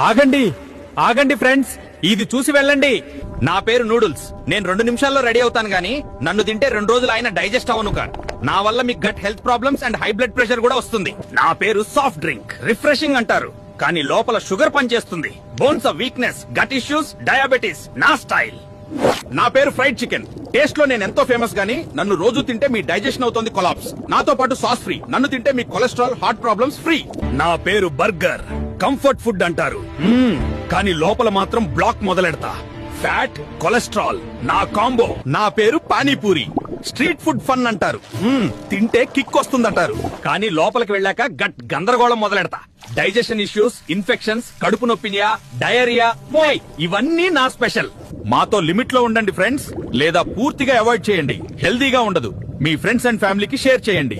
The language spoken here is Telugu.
ఆగండి ఆగండి ఫ్రెండ్స్, ఇది చూసి వెళ్ళండి. నా పేరు నూడిల్స్. నేను 2 నిమిషాల్లో రెడీ అవుతాను గానీ నన్ను తింటే 2 రోజులు అయినా డైజెస్ట్ అవను. నా వల్ల మీకు gut health problems and high blood pressure కూడా వస్తుంది. నా పేరు సాఫ్ట్ డ్రింక్. రిఫ్రెషింగ్ అంటారు కానీ లోపల షుగర్ పనిచేస్తుంది. Bones of weakness, gut issues, diabetes నా స్టైల్. నా పేరు ఫ్రైడ్ చికెన్. టేస్ట్ లో నేను ఎంతో ఫేమస్ గానీ నన్ను రోజు తింటే మీ డైజెషన్ అవుతుంది కొలాప్స్. నాతో పాటు సాస్ ఫ్రీ. నన్ను తింటే మీ కొలెస్ట్రాల్, హార్ట్ ప్రాబ్లమ్స్ ఫ్రీ. నా పేరు బర్గర్. కంఫర్ట్ ఫుడ్ అంటారు కానీ లోపల మాత్రం బ్లాక్ మొదలెడతా. ఫ్యాట్, కొలెస్ట్రాల్ నా కాంబో. నా పేరు పానీపూరి. స్ట్రీట్ ఫుడ్ ఫన్ అంటారు. తింటే కిక్ వస్తుందంటారు కానీ లోపలికి వెళ్ళాక గట్ గందరగోళం మొదలెడతా. డైజెషన్ ఇష్యూస్, ఇన్ఫెక్షన్స్, కడుపు నొప్పినియా, డయేరియా ఇవన్నీ నా స్పెషల్. మాతో లిమిట్ లో ఉండండి ఫ్రెండ్స్, లేదా పూర్తిగా అవాయిడ్ చేయండి. హెల్దీగా ఉండదు. మీ ఫ్రెండ్స్ అండ్ ఫ్యామిలీకి షేర్ చేయండి.